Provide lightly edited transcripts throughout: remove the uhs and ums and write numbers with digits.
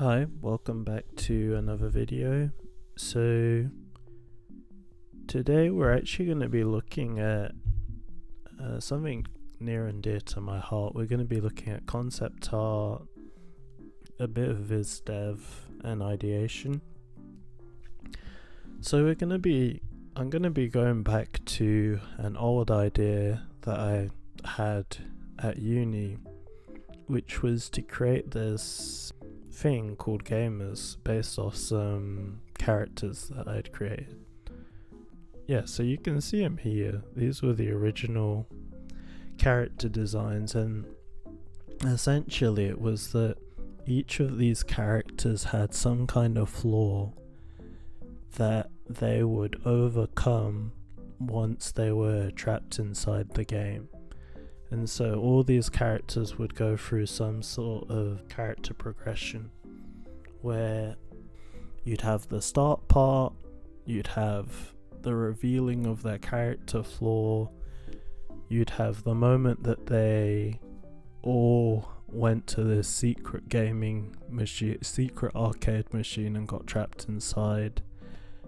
Hi, welcome back to another video. So today we're actually going to be looking at something near and dear to my heart. We're going to be looking at concept art, a bit of viz dev and ideation. So I'm going to be going back to an old idea that I had at uni, which was to create this thing called Gamers based off some characters that I'd created. Yeah, so you can see them here. These were the original character designs, and essentially it was that each of these characters had some kind of flaw that they would overcome once they were trapped inside the game. And so all these characters would go through some sort of character progression where you'd have the start part, you'd have the revealing of their character flaw, you'd have the moment that they all went to this secret gaming machine, secret arcade machine, and got trapped inside,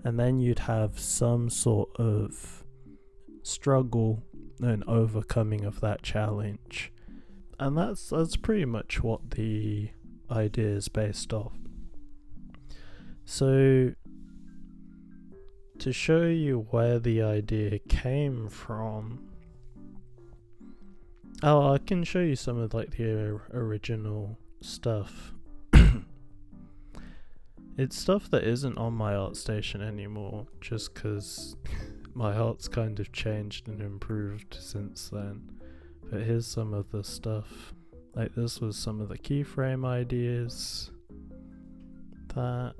and then you'd have some sort of struggle and overcoming of that challenge. And that's pretty much what the idea is based off. So to show you where the idea came from, I can show you some of like the original stuff. It's stuff that isn't on my ArtStation anymore, just because my art's kind of changed and improved since then. But here's some of the stuff. Like, this was some of the keyframe ideas. That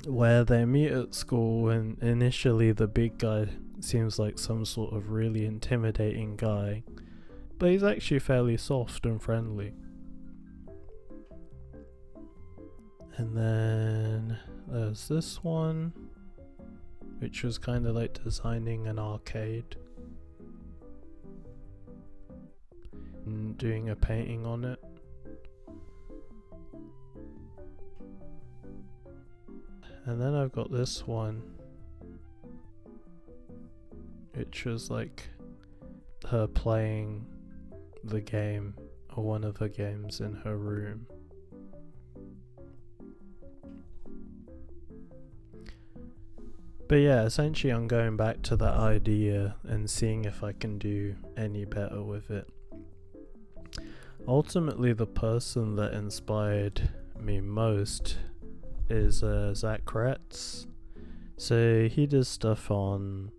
where they meet at school, and initially the big guy seems like some sort of really intimidating guy, but he's actually fairly soft and friendly. And then there's this one, which was kind of like designing an arcade and doing a painting on it. And then I've got this one, which was like her playing the game, or one of the games, in her room. But yeah, essentially I'm going back to that idea and seeing if I can do any better with it. Ultimately, the person that inspired me most is Zach Kretz. So he does stuff on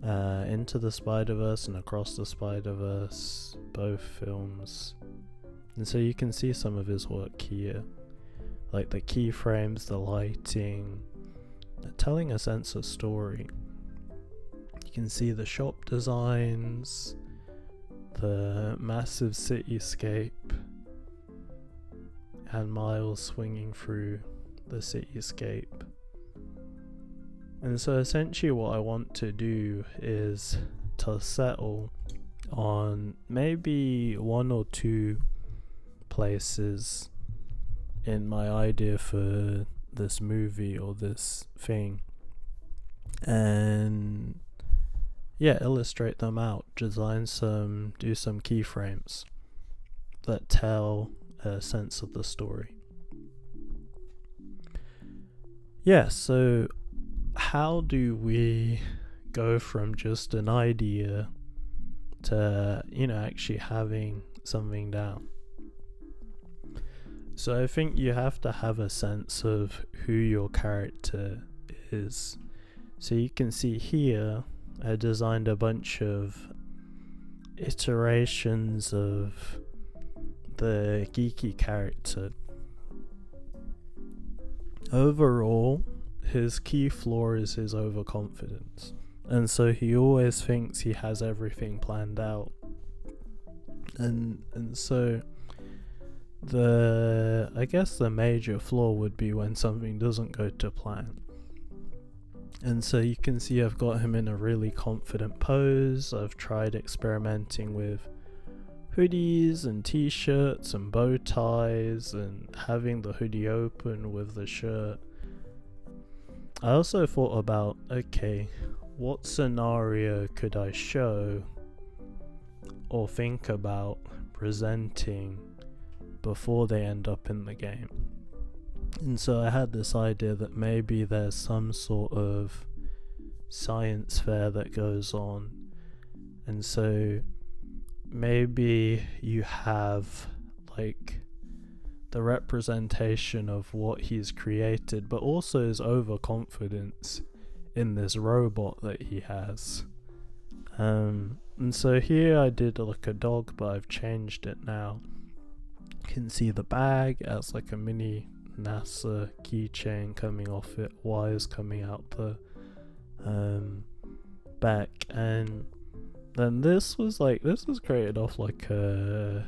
Into the Spider-Verse and Across the Spider-Verse, both films. And so you can see some of his work here, like the keyframes, the lighting, telling a sense of story. You can see the shop designs, the massive cityscape, and Miles swinging through the cityscape. And so essentially what I want to do is to settle on maybe one or two places in my idea for this movie or this thing, and yeah, illustrate them out, do some keyframes that tell a sense of the story. Yeah, so how do we go from just an idea to, actually having something down? So I think you have to have a sense of who your character is. So you can see here, I designed a bunch of iterations of the geeky character. Overall, his key flaw is his overconfidence. And so he always thinks he has everything planned out. And so I guess the major flaw would be when something doesn't go to plan. And so you can see I've got him in a really confident pose. I've tried experimenting with hoodies and t-shirts and bow ties and having the hoodie open with the shirt. I also thought about, okay, what scenario could I show or think about presenting before they end up in the game? And so I had this idea that maybe there's some sort of science fair that goes on, and so maybe you have like the representation of what he's created, but also his overconfidence in this robot that he has. And so here I did like a dog, but I've changed it now. You can see the bag as like a mini NASA keychain coming off it, wires coming out the back, and then this was created off like a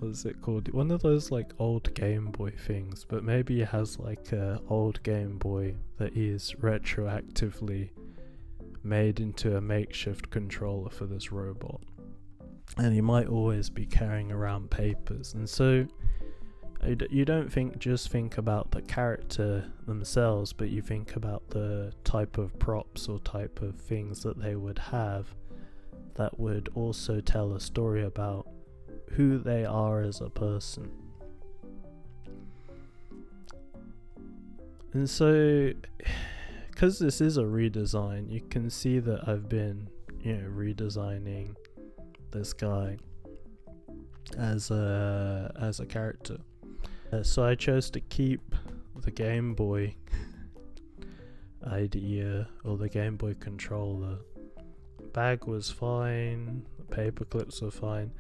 what's it called? One of those like old Game Boy things, but maybe it has like a old Game Boy that is retroactively made into a makeshift controller for this robot. And you might always be carrying around papers, and so you don't just think about the character themselves, but you think about the type of props or type of things that they would have that would also tell a story about who they are as a person. And so, because this is a redesign, you can see that I've been, redesigning this guy as a character. So I chose to keep the Game Boy idea, or the Game Boy controller. Bag was fine, the paper clips were fine.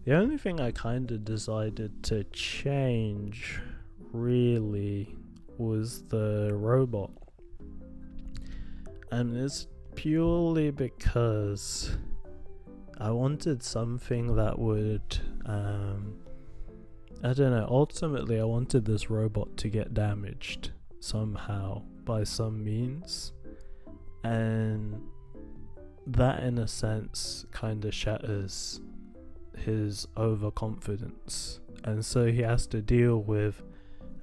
The only thing I kind of decided to change really was the robot, and it's purely because I wanted something that would I don't know, ultimately I wanted this robot to get damaged somehow by some means, and that in a sense kind of shatters his overconfidence, and so he has to deal with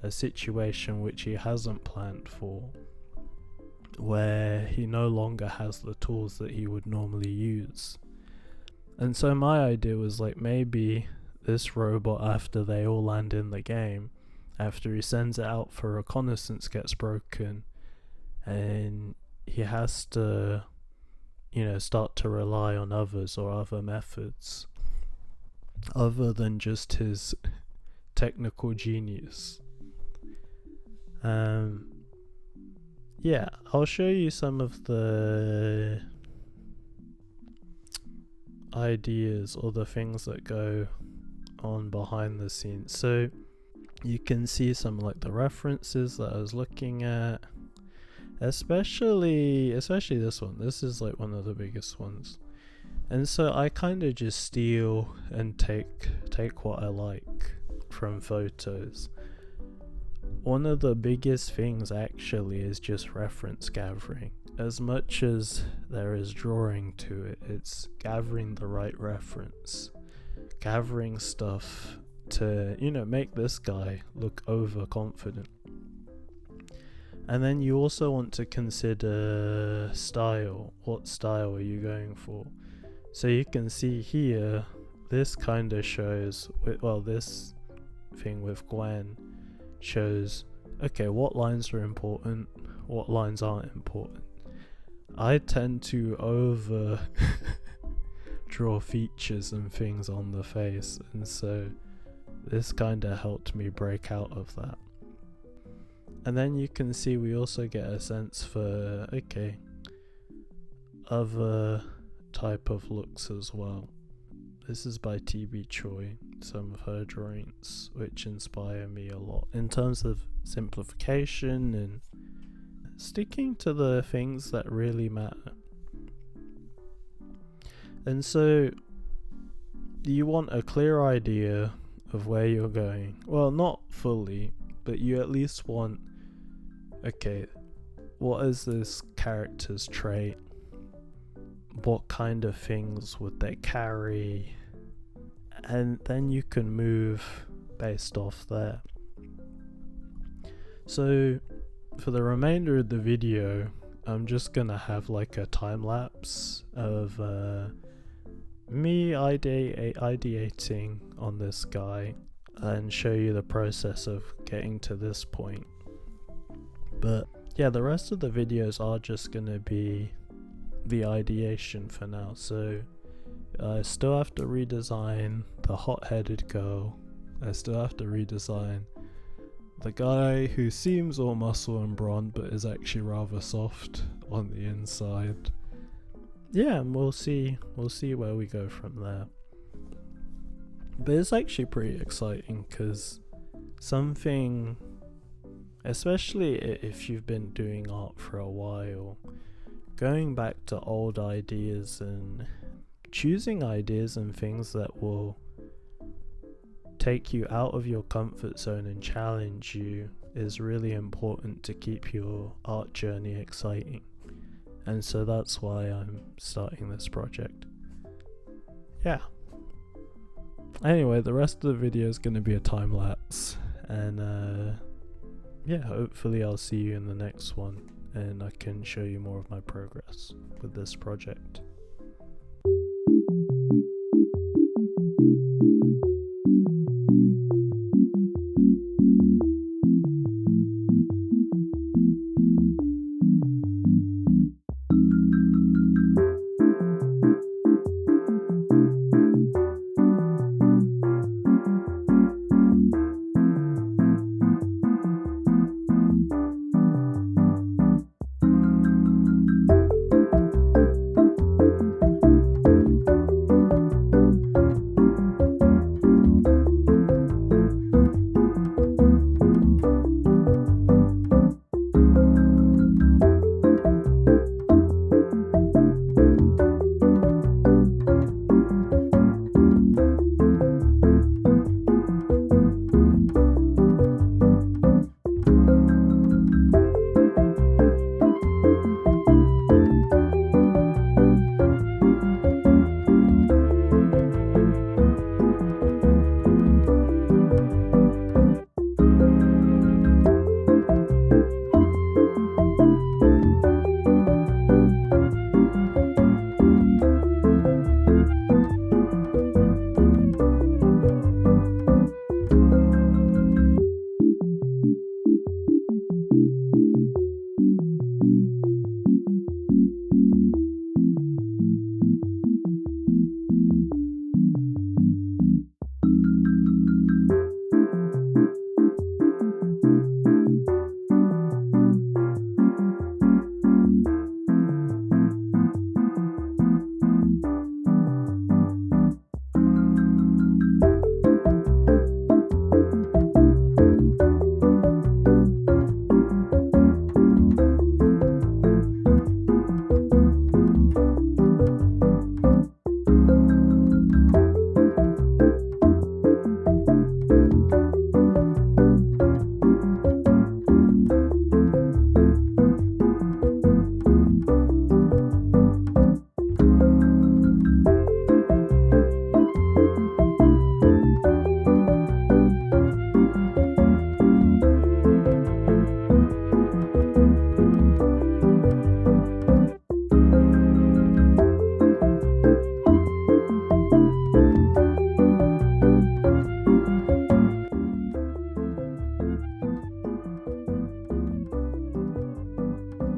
a situation which he hasn't planned for, where he no longer has the tools that he would normally use. And so my idea was like, maybe this robot, after they all land in the game, after he sends it out for reconnaissance, gets broken, and he has to start to rely on others or other methods other than just his technical genius. I'll show you some of the ideas or the things that go on behind the scenes. So you can see some like the references that I was looking at, especially this one. This is like one of the biggest ones, and so I kind of just steal and take what I like from photos. One of the biggest things actually is just reference gathering. As much as there is drawing to it, it's gathering the right reference, gathering stuff to make this guy look overconfident. And then you also want to consider style. What style are you going for? So you can see here, this kind of shows, this thing with Gwen shows, okay, what lines are important, what lines aren't important. I tend to over draw features and things on the face, and so this kind of helped me break out of that. And then you can see we also get a sense for, okay, other type of looks as well. This is by TB Choi, some of her drawings which inspire me a lot in terms of simplification and sticking to the things that really matter. And so you want a clear idea of where you're going. Well, not fully, but you at least want, okay, what is this character's trait? what kind of things would they carry, and then you can move based off there. So for the remainder of the video, I'm just gonna have like a time lapse of me ideating on this guy and show you the process of getting to this point. But yeah, the rest of the videos are just gonna be the ideation for now. So I still have to redesign the hot-headed girl. I still have to redesign the guy who seems all muscle and brawn but is actually rather soft on the inside. Yeah, and we'll see where we go from there. But it's actually pretty exciting because something, especially if you've been doing art for a while, going back to old ideas and choosing ideas and things that will take you out of your comfort zone and challenge you is really important to keep your art journey exciting. And so that's why I'm starting this project. Yeah. Anyway, the rest of the video is going to be a time lapse, and yeah, hopefully I'll see you in the next one and I can show you more of my progress with this project.